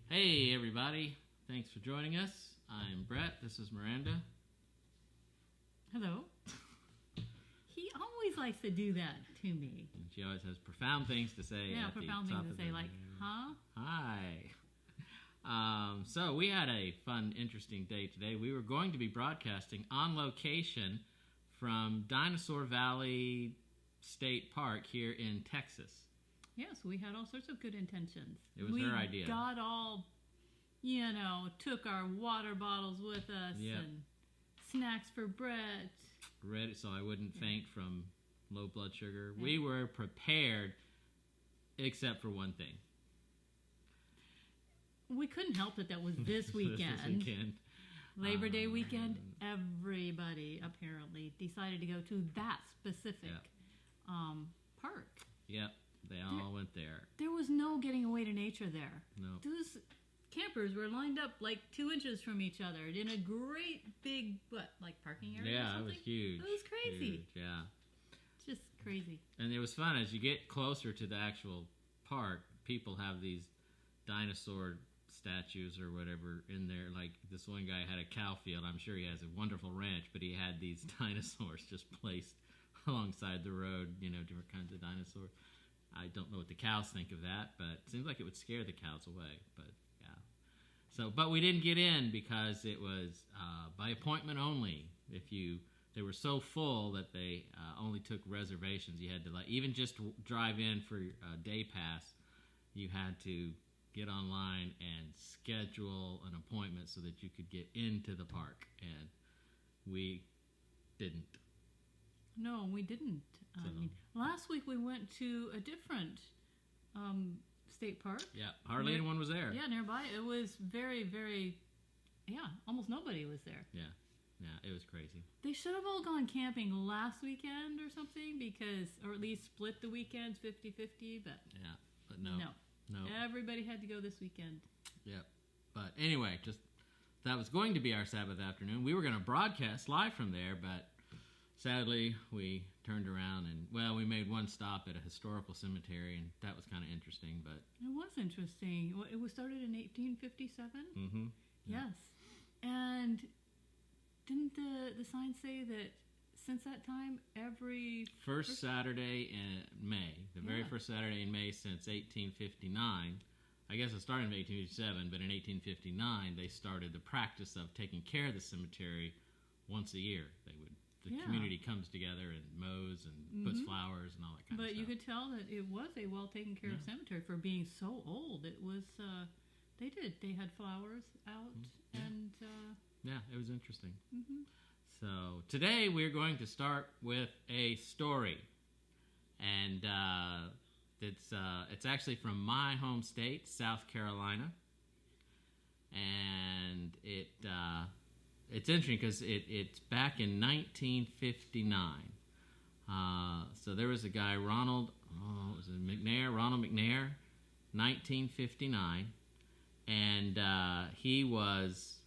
Hey everybody, thanks for joining us. I'm Brett, this is Miranda. Hello. He always likes to do that to me. And she always has profound things to say. Yeah, profound things to say, like, huh? Hi. So we had a fun, interesting day today. We were going to be broadcasting on location from Dinosaur Valley State Park here in Texas. Yes, we had all sorts of good intentions. It was her idea. We got all, took our water bottles with us and snacks for Brett. Ready so I wouldn't faint from low blood sugar. Yeah. We were prepared, except for one thing. We couldn't help it that was this weekend. This weekend. Labor Day weekend, everybody apparently decided to go to that specific park. Yep. They all went there. There was no getting away to nature there. No. Those campers were lined up like 2 inches from each other in a great big, parking area? Yeah, it was huge. It was crazy. Huge, yeah. Just crazy. And it was fun. As you get closer to the actual park, people have these dinosaur statues or whatever in there. Like this one guy had a cow field. I'm sure he has a wonderful ranch, but he had these dinosaurs just placed alongside the road, different kinds of dinosaurs. I don't know what the cows think of that, but it seems like it would scare the cows away. But yeah. So, but we didn't get in because it was by appointment only. They were so full that they only took reservations. You had to even just drive in for a day pass. You had to get online and schedule an appointment so that you could get into the park, and we didn't. No, we didn't. Last week we went to a different state park. Yeah, hardly anyone was there. Yeah, nearby. It was very, very, almost nobody was there. Yeah, it was crazy. They should have all gone camping last weekend or something or at least split the weekends 50-50, but... Yeah, but no. Everybody had to go this weekend. Yep. But anyway, that was going to be our Sabbath afternoon. We were going to broadcast live from there, but sadly we turned around and, we made one stop at a historical cemetery, and that was kind of interesting. But it was interesting. It was started in 1857? Mm-hmm. Yes. And didn't the sign say that since that time, every... First Saturday in May. The very first Saturday in May since 1859. I guess it started in 1857, but in 1859 they started the practice of taking care of the cemetery once a year. The community comes together and mows and puts flowers and all that kind of stuff. But you could tell that it was a well taken care of cemetery for being so old. It was... They had flowers out and... it was interesting. Mm-hmm. So today we're going to start with a story, and it's actually from my home state, South Carolina, and it's interesting because it's back in 1959. So there was a guy, Ronald McNair, 1959, and he was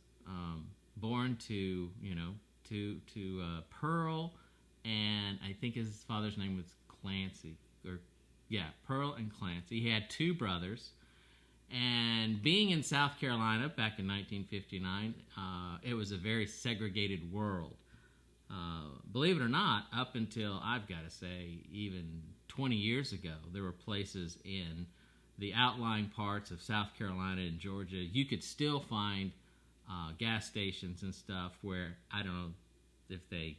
born to Pearl, and I think his father's name was Clancy, Pearl and Clancy. He had 2 brothers, and being in South Carolina back in 1959, it was a very segregated world. Believe it or not, up until, I've got to say, even 20 years ago, there were places in the outlying parts of South Carolina and Georgia, you could still find gas stations and stuff where, I don't know if they,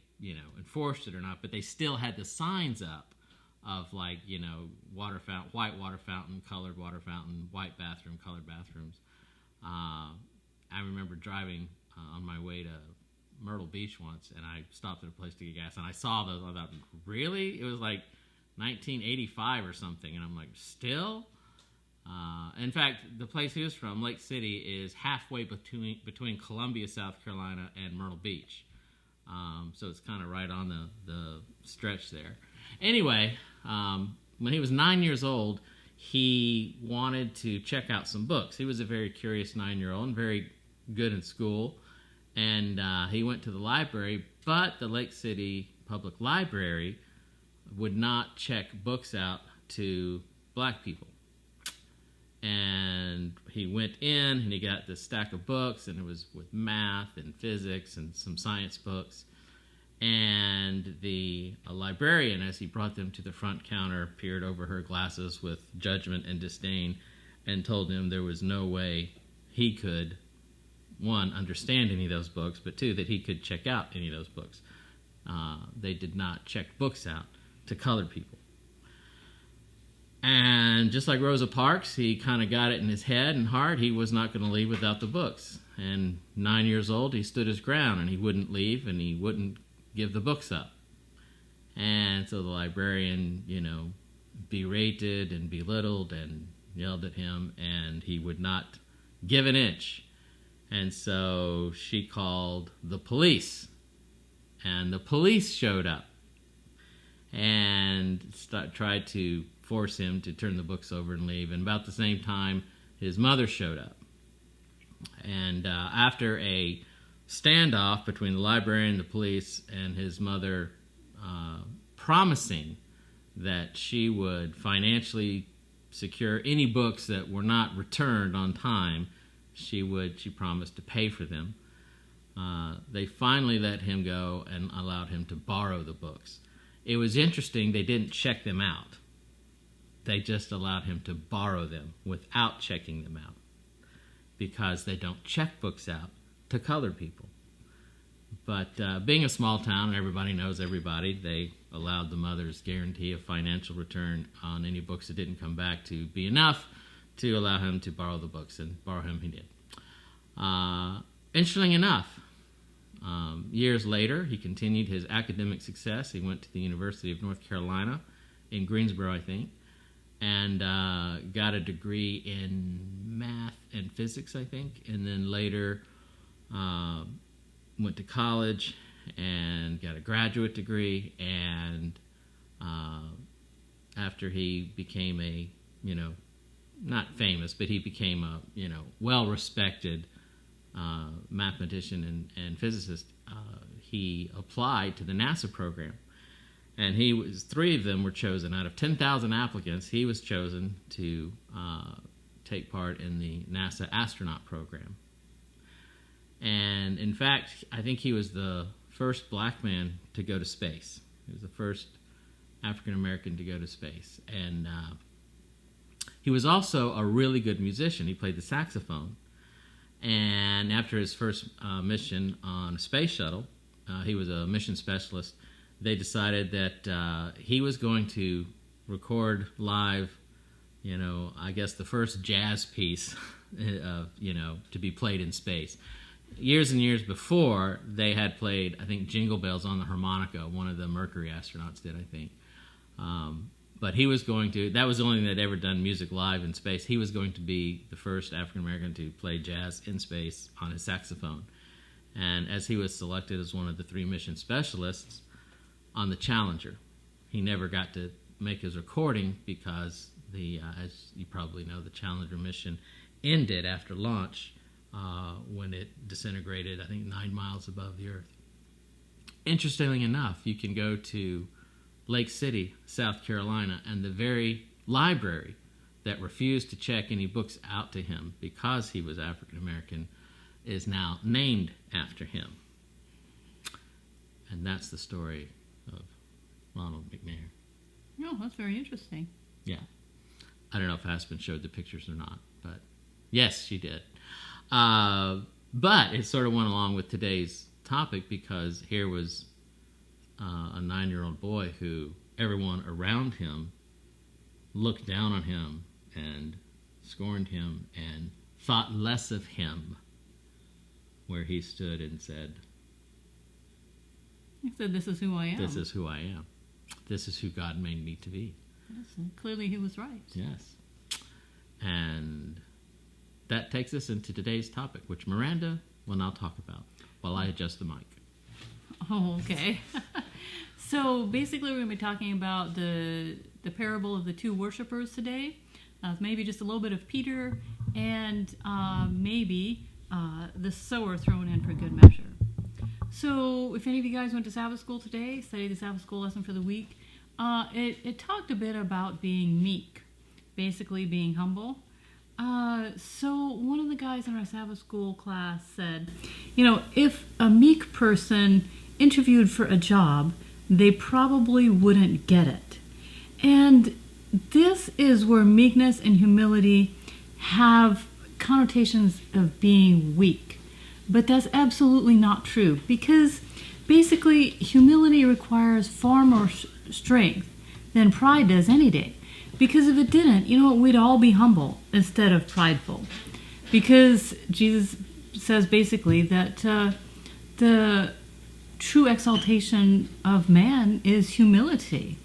enforced it or not, but they still had the signs up of water fountain, white water fountain, colored water fountain, white bathroom, colored bathrooms. I remember driving on my way to Myrtle Beach once, and I stopped at a place to get gas, and I saw those. I thought, really? It was like 1985 or something, and I'm like, still? In fact, the place he was from, Lake City, is halfway between Columbia, South Carolina, and Myrtle Beach. So it's kind of right on the stretch there. Anyway, when he was 9 years old, he wanted to check out some books. He was a very curious 9-year-old and very good in school. And he went to the library, but the Lake City Public Library would not check books out to black people. And he went in and he got this stack of books, and it was with math and physics and some science books. And the librarian, as he brought them to the front counter, peered over her glasses with judgment and disdain and told him there was no way he could, 1, understand any of those books, but 2, that he could check out any of those books. They did not check books out to colored people. And just like Rosa Parks, he kind of got it in his head and heart he was not going to leave without the books. And 9 years old, he stood his ground, and he wouldn't leave, and he wouldn't give the books up. And so the librarian, berated and belittled and yelled at him, and he would not give an inch. And so she called the police, and the police showed up and tried to force him to turn the books over and leave. And about the same time, his mother showed up. And after a standoff between the librarian, the police, and his mother promising that she would financially secure any books that were not returned on time, she promised to pay for them. They finally let him go and allowed him to borrow the books. It was interesting, they didn't check them out. They just allowed him to borrow them without checking them out, because they don't check books out to colored people. But being a small town and everybody knows everybody, they allowed the mother's guarantee of financial return on any books that didn't come back to be enough to allow him to borrow the books, and borrow him he did. Interesting enough, years later, he continued his academic success. He went to the University of North Carolina in Greensboro, I think, and got a degree in math and physics, I think, and then later went to college and got a graduate degree, and after he became a, not famous, but he became a, well-respected mathematician and physicist, he applied to the NASA program. And three of them were chosen. Out of 10,000 applicants, he was chosen to take part in the NASA astronaut program. And in fact, I think he was the first black man to go to space. He was the first African American to go to space. And he was also a really good musician. He played the saxophone. And after his first mission on a space shuttle, he was a mission specialist. They decided that he was going to record live, I guess the first jazz piece, to be played in space. Years and years before, they had played, I think, Jingle Bells on the harmonica. One of the Mercury astronauts did, I think. But he was going to, that was the only thing they'd ever done music live in space. He was going to be the first African American to play jazz in space on his saxophone. And as he was selected as one of the three mission specialists on the Challenger, he never got to make his recording because as you probably know, the Challenger mission ended after launch when it disintegrated, I think, 9 miles above the Earth. Interestingly enough, you can go to Lake City, South Carolina, and the very library that refused to check any books out to him because he was African American is now named after him. And that's the story of Ronald McNair. Oh, that's very interesting. Yeah. I don't know if Aspen showed the pictures or not, but yes, she did. But it sort of went along with today's topic because here was a 9-year-old boy who everyone around him looked down on him and scorned him and thought less of him, where he stood and said, he said, "This is who I am. This is who I am. This is who God made me to be." Yes, and clearly he was right. Yes. And that takes us into today's topic, which Miranda will now talk about while I adjust the mic. Oh, okay. So basically we're going to be talking about the parable of the two worshipers today. Maybe just a little bit of Peter and maybe the sower thrown in for good measure. So if any of you guys went to Sabbath school today, studied the Sabbath school lesson for the week, it talked a bit about being meek, basically being humble. So one of the guys in our Sabbath school class said, if a meek person interviewed for a job, they probably wouldn't get it. And this is where meekness and humility have connotations of being weak. But that's absolutely not true, because basically humility requires far more strength than pride does any day. Because if it didn't, we'd all be humble instead of prideful. Because Jesus says basically that the true exaltation of man is humility.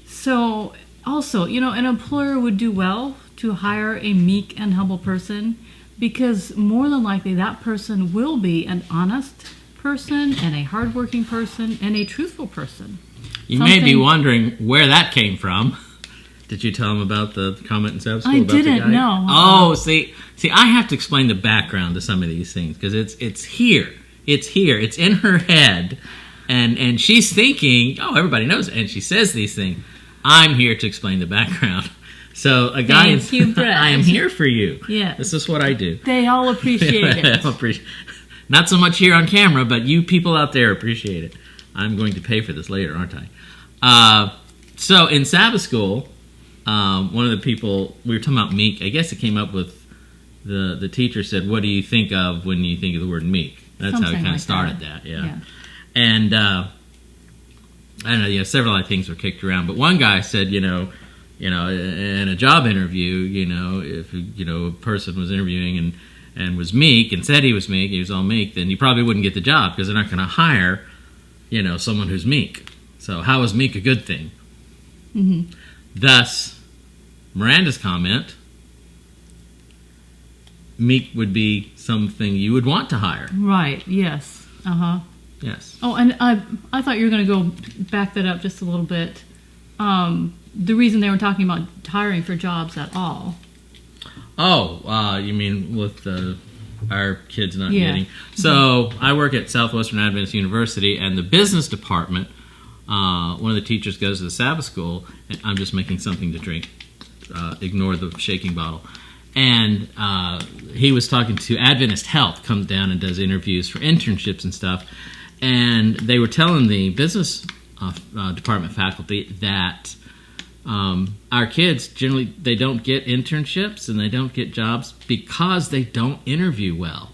So also, an employer would do well to hire a meek and humble person, because more than likely that person will be an honest person and a hardworking person and a truthful person. You may be wondering where that came from. Did you tell him about the comment in Sabbath school? I about didn't, the guy? no. Oh, see, I have to explain the background to some of these things because it's here. It's here. It's in her head, and she's thinking, oh, everybody knows it, and she says these things. I'm here to explain the background. So a guy Thank you, Brett. I am here for you. Yeah. This is what I do. They all appreciate it. Not so much here on camera, but you people out there appreciate it. I'm going to pay for this later, aren't I? So in Sabbath school, one of the people, we were talking about meek. I guess it came up with the teacher said, what do you think of when you think of the word meek? That's Something how we kind like of started that. Yeah. And I don't know, several other things were kicked around, but one guy said, in a job interview, if a person was interviewing and was meek and said he was all meek, then you probably wouldn't get the job because they're not going to hire, someone who's meek. So how is meek a good thing? Mm-hmm. Thus, Miranda's comment, meek would be something you would want to hire. Right, yes. Uh-huh. Yes. Oh, and I thought you were going to go back that up just a little bit. The reason they were talking about hiring for jobs at all. Oh, you mean with our kids not getting... So I work at Southwestern Adventist University, and the business department, one of the teachers goes to the Sabbath school, and I'm just making something to drink. Ignore the shaking bottle. And he was talking to Adventist Health, comes down and does interviews for internships and stuff. And they were telling the business department faculty that our kids, generally, they don't get internships and they don't get jobs because they don't interview well.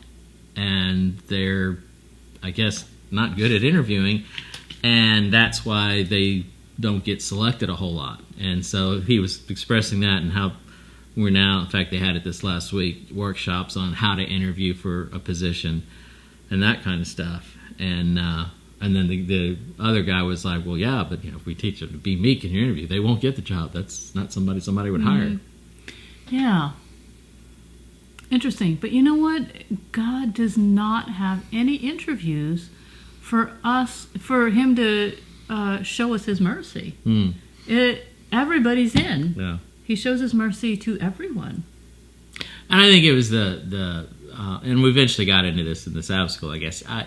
And they're, I guess, not good at interviewing. And that's why they don't get selected a whole lot. And so he was expressing that and how we're now, in fact, they had it this last week, workshops on how to interview for a position and that kind of stuff. And then the other guy was like, well, yeah, but if we teach them to be meek in your interview, they won't get the job. That's not somebody would hire. Yeah. Interesting. But you know what? God does not have any interviews for him to show us his mercy. Everybody's in. Yeah. He shows his mercy to everyone. And I think it was and we eventually got into this in the Sabbath school, I guess. The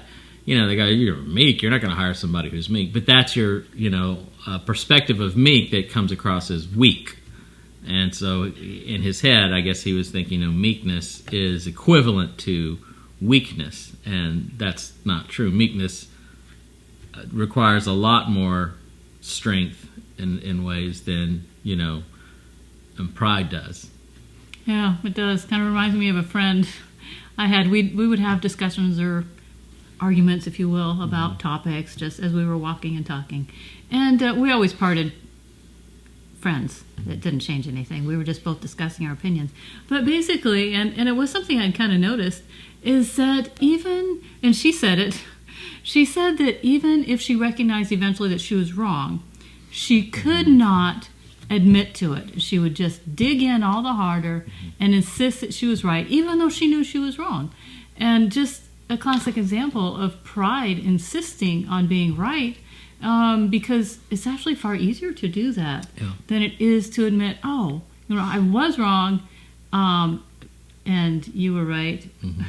guy, you're meek, you're not going to hire somebody who's meek. But that's your, perspective of meek that comes across as weak. And so in his head, I guess he was thinking, meekness is equivalent to weakness. And that's not true. Meekness requires a lot more strength in ways than, and pride does. Yeah, it does. Kind of reminds me of a friend I had. We would have discussions or arguments, if you will, about topics just as we were walking and talking. And we always parted friends. It didn't change anything. We were just both discussing our opinions. But basically, and it was something I'd kind of noticed, is that even, and she said it, she said that even if she recognized eventually that she was wrong, she could not admit to it. She would just dig in all the harder and insist that she was right, even though she knew she was wrong. And just a classic example of pride insisting on being right, because it's actually far easier to do that than it is to admit, oh, I was wrong, and you were right. Mm-hmm.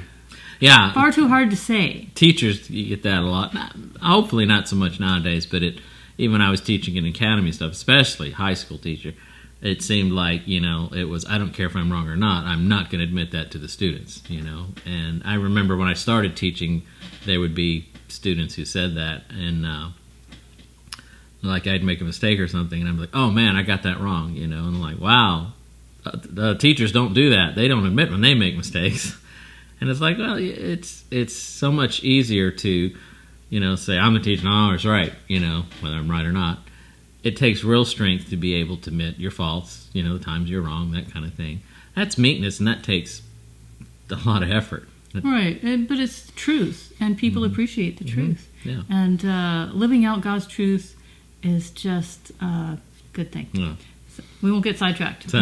Yeah. Far too hard to say. Teachers, you get that a lot. Hopefully not so much nowadays, but even when I was teaching in academy stuff, especially high school teacher, it seemed like, it was, I don't care if I'm wrong or not, I'm not going to admit that to the students, And I remember when I started teaching, there would be students who said that, and like I'd make a mistake or something, and I'm like, oh man, I got that wrong, and I'm like, wow, the teachers don't do that. They don't admit when they make mistakes. And it's like, well, it's so much easier to, say, I'm the teacher, no, it's right, whether I'm right or not. It takes real strength to be able to admit your faults, the times you're wrong, that kind of thing. That's meekness, and that takes a lot of effort. Right, but it's truth, and people appreciate the truth. Yeah. And living out God's truth is just a good thing. Yeah. So we won't get sidetracked.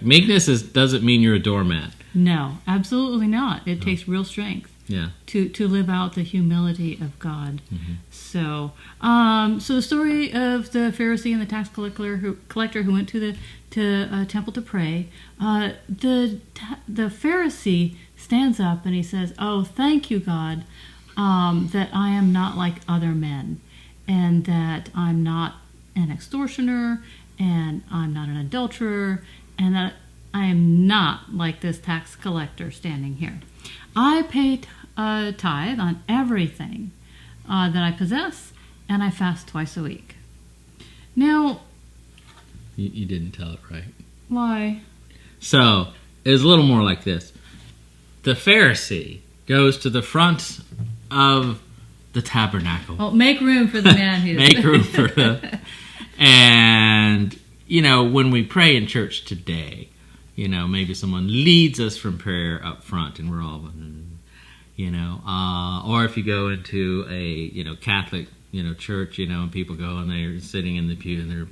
Meekness doesn't mean you're a doormat. No, absolutely not. It takes real strength. Yeah. To live out the humility of God. Mm-hmm. So the story of the Pharisee and the tax collector who went to the temple to pray, the Pharisee stands up and he says, "Oh, thank you, God, that I am not like other men, and that I'm not an extortioner, and I'm not an adulterer, and that I am not like this tax collector standing here. I pay tithe on everything that I possess, and I fast twice a week." Now, You didn't tell it right. why? So, it was a little more like this. The Pharisee goes to the front of the tabernacle. Oh, make room for the man who's... Make room for the... And, when we pray in church today, maybe someone leads us from prayer up front and we're all, or if you go into a, Catholic, church, and people go and they're sitting in the pew and they're,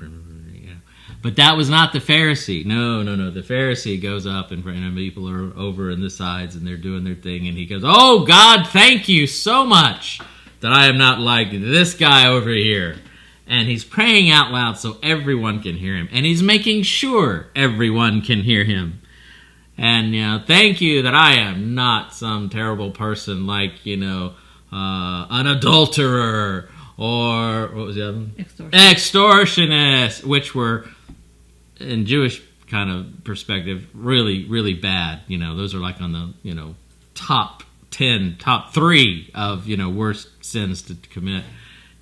But that was not the Pharisee. No. The Pharisee goes up and people are over in the sides and they're doing their thing. And he goes, "Oh, God, thank you so much that I am not like this guy over here." And he's praying out loud so everyone can hear him. And he's making sure everyone can hear him. And, thank you that I am not some terrible person like, an adulterer or, what was the other one? Extortionist, which were, in Jewish kind of perspective, really, really bad. Those are like on the, top 10, top 3 of, worst sins to commit.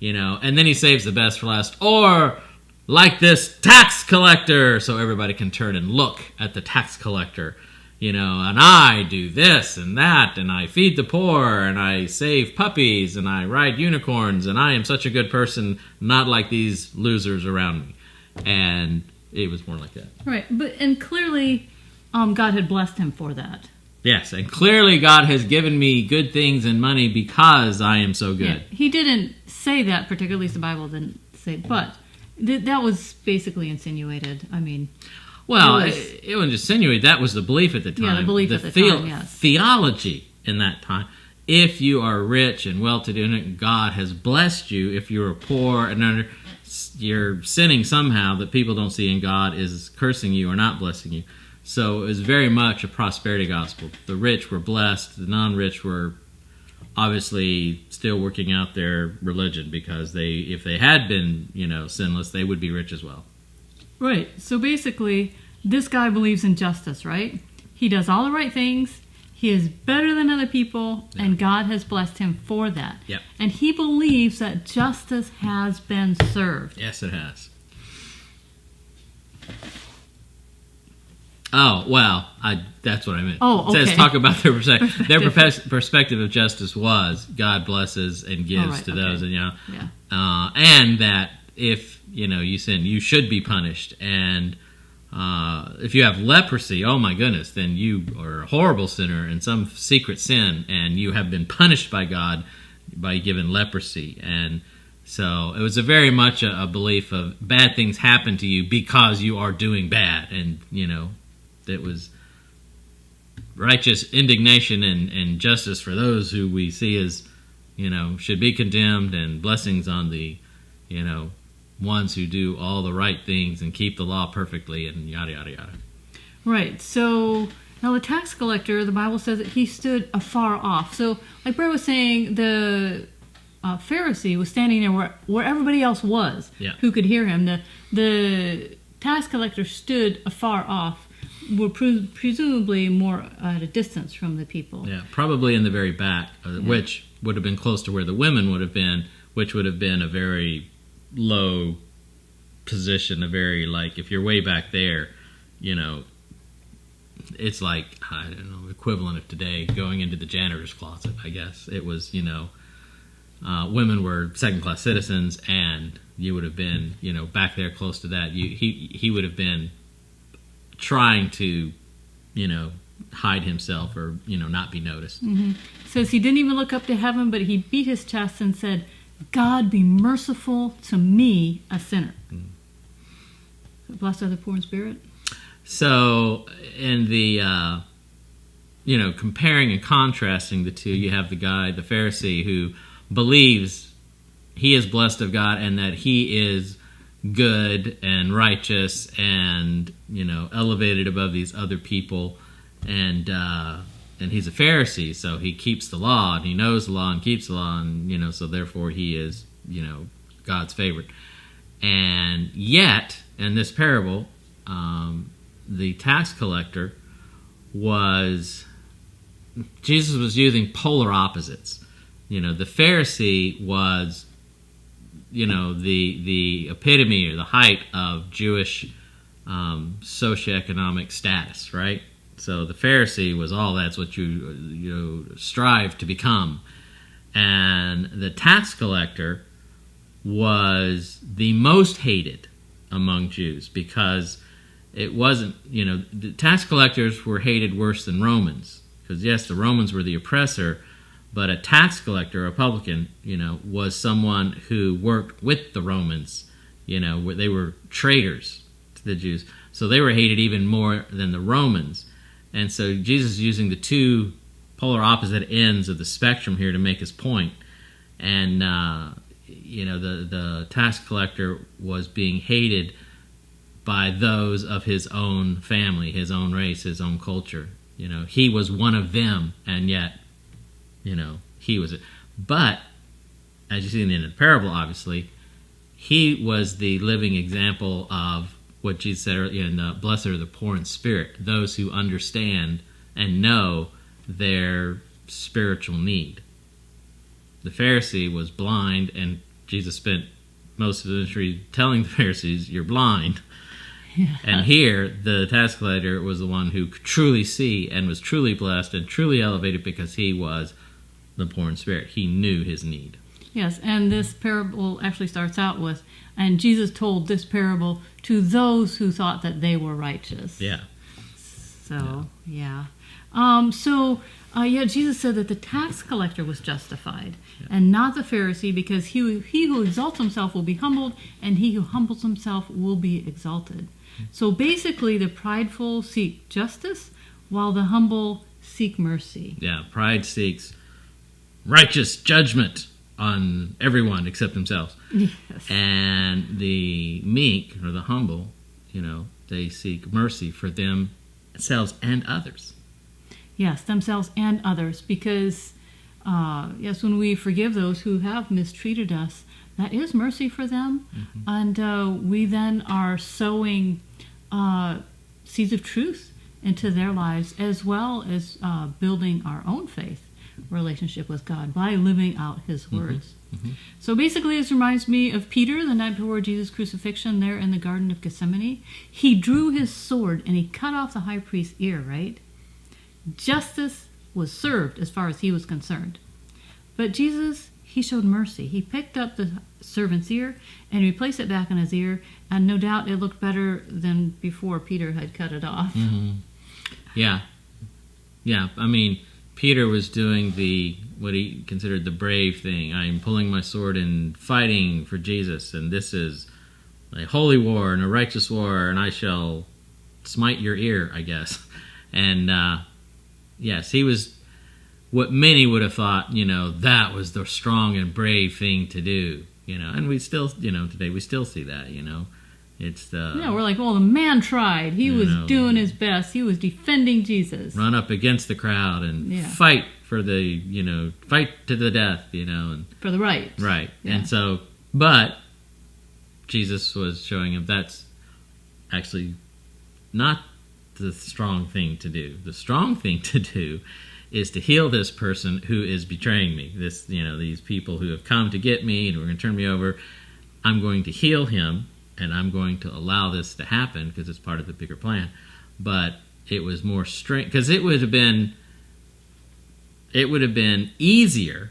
And then he saves the best for last. Or like this tax collector, so everybody can turn and look at the tax collector. And I do this and that, and I feed the poor, and I save puppies, and I ride unicorns, and I am such a good person, not like these losers around me. And it was more like that. Right, and clearly God had blessed him for that. Yes, and clearly God has given me good things and money because I am so good. Yeah, he didn't say that particularly, at least the Bible didn't say, but that was basically insinuated. I mean... Well, it wasn't just insinuated. That was the belief at the time. Yeah, the belief at the time, yes. Theology in that time. If you are rich and well-to-do, and God has blessed you. If you are poor and you're sinning somehow that people don't see in God is cursing you or not blessing you. So it was very much a prosperity gospel. The rich were blessed. The non-rich were obviously still working out their religion because if they had been, sinless, they would be rich as well. Right. So basically, this guy believes in justice, right? He does all the right things. He is better than other people, and God has blessed him for that. Yep. And he believes that justice has been served. Yes, it has. Oh, well, that's what I meant. Oh, okay. It says talk about their perspective. Their perspective of justice was God blesses and gives to those, and and that if you sin, you should be punished. And if you have leprosy, oh my goodness, then you are a horrible sinner in some secret sin, and you have been punished by God by given leprosy. And so it was a very much a belief of bad things happen to you because you are doing bad, and it was righteous indignation and justice for those who we see as should be condemned, and blessings on the ones who do all the right things and keep the law perfectly, and yada, yada, yada. Right. So now the tax collector, the Bible says that he stood afar off. So like Brett was saying, the Pharisee was standing there where everybody else was, who could hear him. The tax collector stood afar off, were presumably more at a distance from the people. Yeah, probably in the very back, which would have been close to where the women would have been, which would have been a very low position, a very, like, if you're way back there, it's like, I don't know, equivalent of today going into the janitor's closet, I guess. It was, women were second-class citizens, and you would have been, back there close to that. He would have been trying to, hide himself or, not be noticed. Mm-hmm. Says he didn't even look up to heaven, but he beat his chest and said, "God, be merciful to me, a sinner." Blessed are the poor in spirit. So in the comparing and contrasting the two, you have the Pharisee, who believes he is blessed of God and that he is good and righteous and, elevated above these other people. And he's a Pharisee, so he keeps the law, and he knows the law and keeps the law, and, so therefore he is, God's favorite. And yet, in this parable, the tax collector Jesus was using polar opposites. The Pharisee was, the epitome or the height of Jewish socioeconomic status, right? So the Pharisee was that's what you strive to become. And the tax collector was the most hated among Jews, because it wasn't, the tax collectors were hated worse than Romans. Because, yes, the Romans were the oppressor, but a tax collector, a publican, was someone who worked with the Romans. They were traitors to the Jews. So they were hated even more than the Romans. And so Jesus is using the two polar opposite ends of the spectrum here to make his point. And, the tax collector was being hated by those of his own family, his own race, his own culture. He was one of them, and yet, he was it. But, as you see in the parable, obviously, he was the living example of what Jesus said in Blessed are the poor in spirit, those who understand and know their spiritual need. The Pharisee was blind, and Jesus spent most of the ministry telling the Pharisees, you're blind. Yeah. And here, the tax collector was the one who could truly see and was truly blessed and truly elevated, because he was the poor in spirit. He knew his need. Yes, and this parable actually starts out with, and Jesus told this parable to those who thought that they were righteous. Yeah. So, yeah. Jesus said that the tax collector was justified, and not the Pharisee, because he who exalts himself will be humbled, and he who humbles himself will be exalted. So basically, the prideful seek justice, while the humble seek mercy. Yeah, pride seeks righteous judgment on everyone except themselves. Yes. And the meek, or the humble, they seek mercy for themselves and others. Yes, themselves and others, because, when we forgive those who have mistreated us, that is mercy for them. Mm-hmm. And we then are sowing seeds of truth into their lives, as well as building our own faith relationship with God by living out his words. Mm-hmm. So basically, this reminds me of Peter the night before Jesus' crucifixion there in the Garden of Gethsemane. He drew his sword and he cut off the high priest's ear, right? Justice was served as far as he was concerned. But Jesus, he showed mercy. He picked up the servant's ear and replaced it back in his ear, and no doubt it looked better than before Peter had cut it off. Mm-hmm. Yeah. I mean, Peter was doing what he considered the brave thing. I'm pulling my sword and fighting for Jesus, and this is a holy war and a righteous war, and I shall smite your ear, I guess. And yes, he was what many would have thought, that was the strong and brave thing to do, and we still, today we still see that, it's the... Yeah, we're like, well, the man tried. He was doing his best. He was defending Jesus. Run up against the crowd and fight for the, fight to the death, and... For the right. Right. Yeah. And so, but Jesus was showing him that's actually not the strong thing to do. The strong thing to do is to heal this person who is betraying me. These people who have come to get me and were going to turn me over. I'm going to heal him, and I'm going to allow this to happen because it's part of the bigger plan. But it was more strength, because it would have been easier,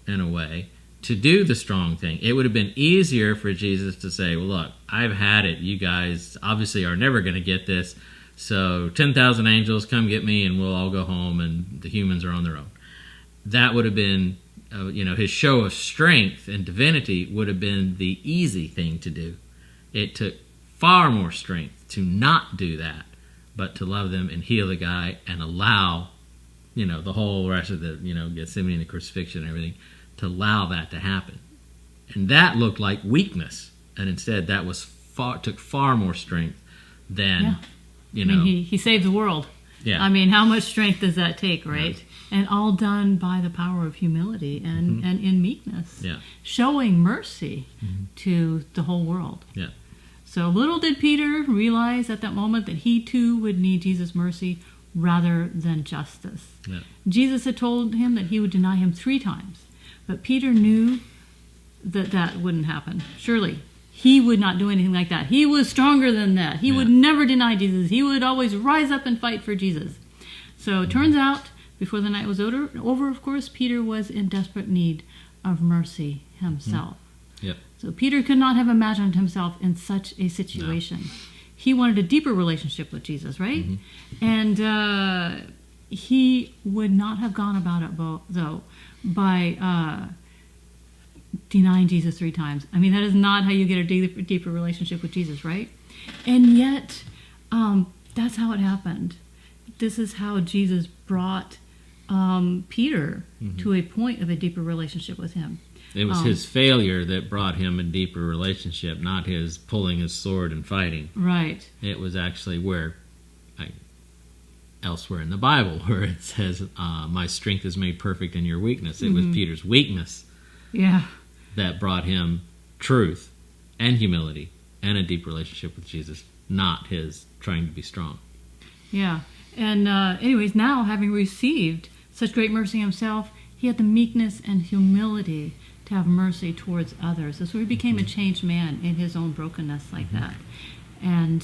in a way, to do the strong thing. It would have been easier for Jesus to say, well, look, I've had it. You guys obviously are never going to get this. So 10,000 angels, come get me, and we'll all go home, and the humans are on their own. That would have been, his show of strength and divinity would have been the easy thing to do. It took far more strength to not do that, but to love them and heal the guy and allow the whole rest of the, Gethsemane and the crucifixion and everything, to allow that to happen. And that looked like weakness. And instead, that took far more strength than, he saved the world. Yeah. I mean, how much strength does that take, right? Yeah. And all done by the power of humility and in meekness. Yeah. Showing mercy to the whole world. Yeah. So little did Peter realize at that moment that he too would need Jesus' mercy rather than justice. Yeah. Jesus had told him that he would deny him 3 times. But Peter knew that wouldn't happen. Surely. He would not do anything like that. He was stronger than that. He would never deny Jesus. He would always rise up and fight for Jesus. So it turns out, before the night was over, of course, Peter was in desperate need of mercy himself. Yep. So Peter could not have imagined himself in such a situation. No. He wanted a deeper relationship with Jesus, right? And he would not have gone about it, though, by denying Jesus 3 times. I mean, that is not how you get a deeper relationship with Jesus, right? And yet, that's how it happened. This is how Jesus brought Peter to a point of a deeper relationship with him. It was his failure that brought him a deeper relationship, not his pulling his sword and fighting. Right. It was actually elsewhere in the Bible where it says, my strength is made perfect in your weakness. It was Peter's weakness that brought him truth and humility and a deep relationship with Jesus, not his trying to be strong. Yeah. And anyways, now having received such great mercy himself, he had the meekness and humility to have mercy towards others. So he became a changed man in his own brokenness like that. And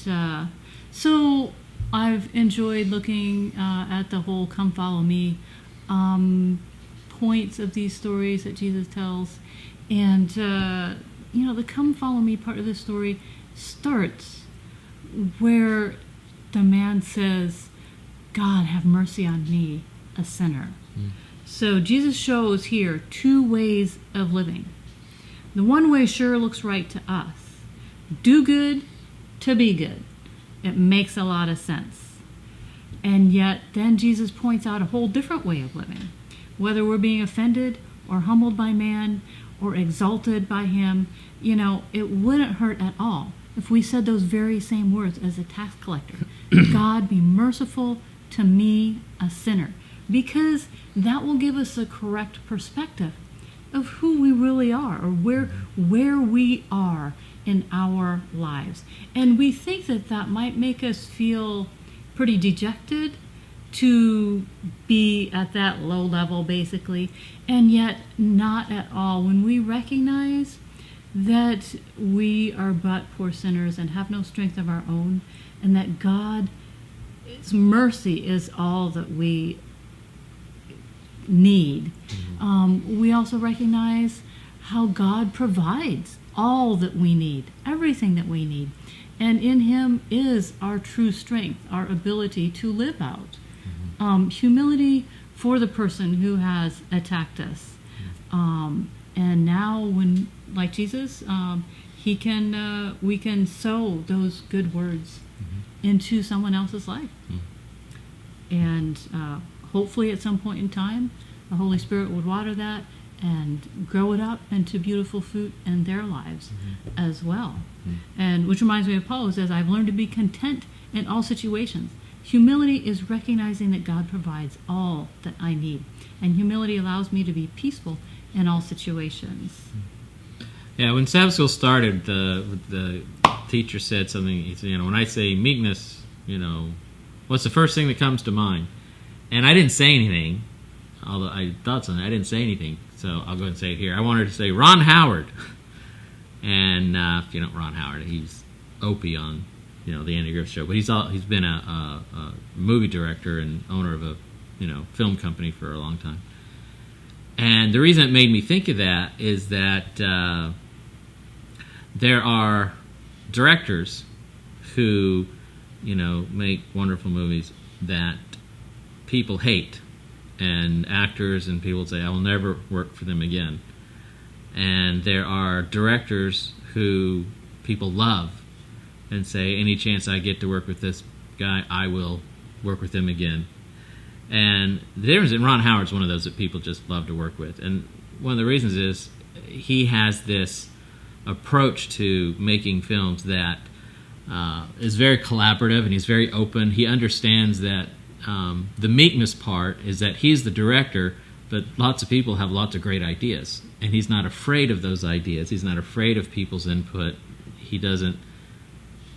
so I've enjoyed looking at the whole come follow me points of these stories that Jesus tells. And, the come follow me part of the story starts where the man says, God, have mercy on me, a sinner. So Jesus shows here 2 ways of living. The one way sure looks right to us. Do good to be good. It makes a lot of sense. And yet then Jesus points out a whole different way of living. Whether we're being offended or humbled by man or exalted by him, it wouldn't hurt at all if we said those very same words as a tax collector. God, be merciful to me, a sinner. Because that will give us a correct perspective of who we really are or where we are in our lives. And we think that might make us feel pretty dejected to be at that low level, basically, and yet not at all. When we recognize that we are but poor sinners and have no strength of our own, and that God's mercy is all that we need, we also recognize how God provides all that we need, everything that we need. And in him is our true strength, our ability to live out. Humility for the person who has attacked us. And now when, like Jesus, we can sow those good words into someone else's life. And hopefully at some point in time, the Holy Spirit would water that and grow it up into beautiful fruit in their lives as well. And which reminds me of Paul, who says, I've learned to be content in all situations. Humility is recognizing that God provides all that I need. And humility allows me to be peaceful in all situations. Yeah, when Sabbath school started, the teacher said something. He said, when I say meekness, what's the first thing that comes to mind? And I didn't say anything, although I thought something. I didn't say anything, so I'll go ahead and say it here. I wanted to say Ron Howard. And if you know Ron Howard, he's Opie on the Andy Griffith Show, but he's been a movie director and owner of a film company for a long time. And the reason it made me think of that is that there are directors who make wonderful movies that people hate, and actors and people say, I will never work for them again. And there are directors who people love and say, any chance I get to work with this guy, I will work with him again. And the difference is Ron Howard's one of those that people just love to work with. And one of the reasons is he has this approach to making films that is very collaborative, and he's very open. He understands that the meekness part is that he's the director, but lots of people have lots of great ideas, and he's not afraid of those ideas. He's not afraid of people's input. He doesn't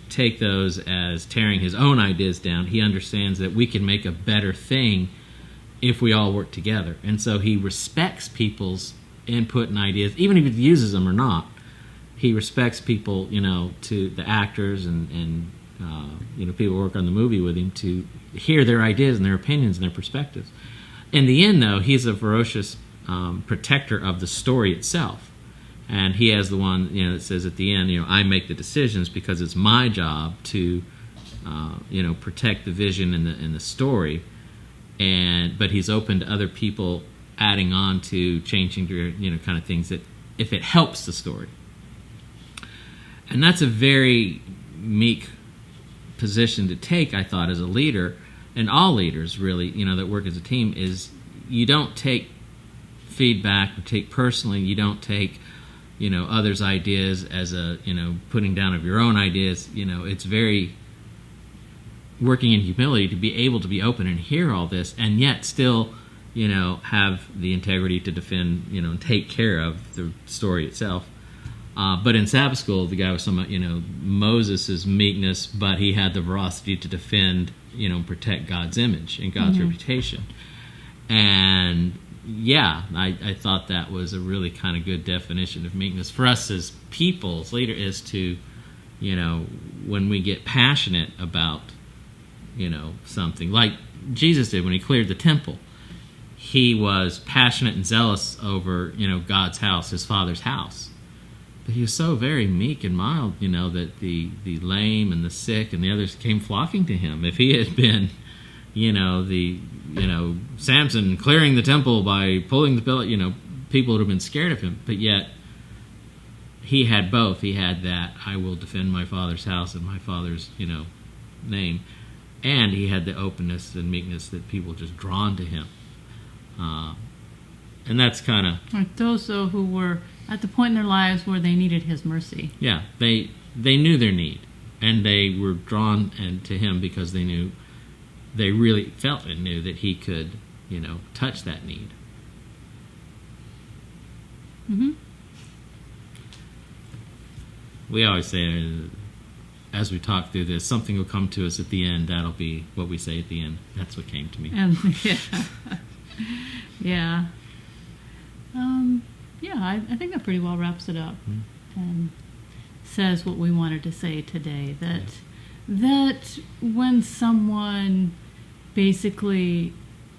take those as tearing his own ideas down. He understands that we can make a better thing if we all work together. And so he respects people's input and ideas, even if he uses them or not. He respects people, to the actors and people who work on the movie with him, to hear their ideas and their opinions and their perspectives. In the end, though, he's a ferocious protector of the story itself. And he has the one, that says at the end, I make the decisions because it's my job to, protect the vision and the story. But he's open to other people adding on to changing, kind of things that if it helps the story. And that's a very meek position to take, I thought, as a leader, and all leaders really, that work as a team, is you don't take feedback or take personally. You don't take, others' ideas as a, putting down of your own ideas. It's very working in humility to be able to be open and hear all this, and yet still, have the integrity to defend, and take care of the story itself. But in Sabbath School, the guy was talking about, Moses' meekness, but he had the veracity to defend, protect God's image and God's reputation. And yeah, I thought that was a really kind of good definition of meekness for us as people, as leaders, is to, when we get passionate about, something, like Jesus did when he cleared the temple. He was passionate and zealous over, God's house, his Father's house. But he was so very meek and mild, that the lame and the sick and the others came flocking to him. If he had been, Samson clearing the temple by pulling the pillar, people would have been scared of him. But yet, he had both. He had that, I will defend my Father's house and my Father's, name. And he had the openness and meekness that people were just drawn to him. And that's kind of... Like those, though, who were at the point in their lives where they needed his mercy. Yeah, they knew their need, and they were drawn to him because they really felt and knew that he could, touch that need. Mm-hmm. We always say, as we talk through this, something will come to us at the end. That'll be what we say at the end. That's what came to me. Yeah. I think that pretty well wraps it up and says what we wanted to say today. That when someone basically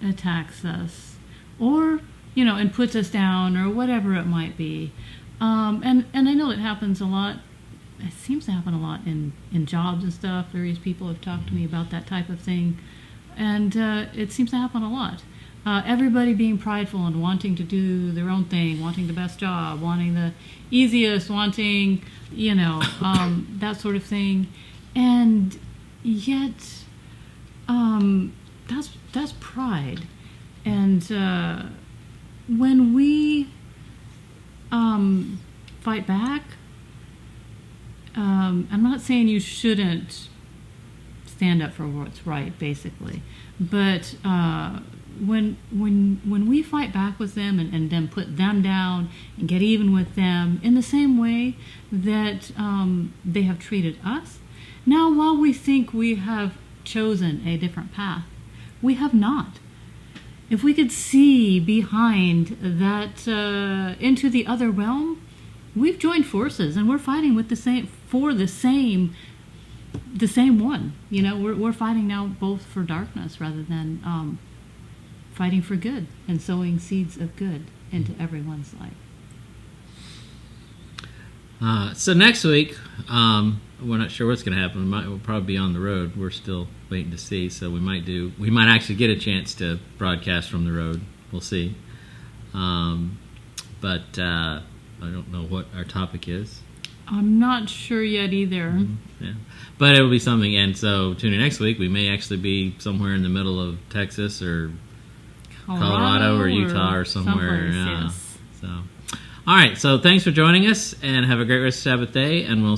attacks us, or and puts us down, or whatever it might be, and I know it happens a lot. It seems to happen a lot in jobs and stuff. Various people have talked to me about that type of thing, and it seems to happen a lot. Everybody being prideful and wanting to do their own thing, wanting the best job, wanting the easiest, wanting, that sort of thing. And yet, that's pride. And when we fight back, I'm not saying you shouldn't stand up for what's right, basically, but when we fight back with them and then put them down and get even with them in the same way that they have treated us, now while we think we have chosen a different path, we have not. If we could see behind that into the other realm, we've joined forces and we're fighting with the same one. We're fighting now both for darkness rather than fighting for good and sowing seeds of good into everyone's life. So next week, we're not sure what's going to happen. We'll probably be on the road. We're still waiting to see. So we might actually get a chance to broadcast from the road. We'll see. But I don't know what our topic is. I'm not sure yet either. Yeah. But it will be something. And so tune in next week. We may actually be somewhere in the middle of Texas or Colorado or Utah or somewhere. Yes. So, all right. So thanks for joining us, and have a great rest of Sabbath day. And we'll see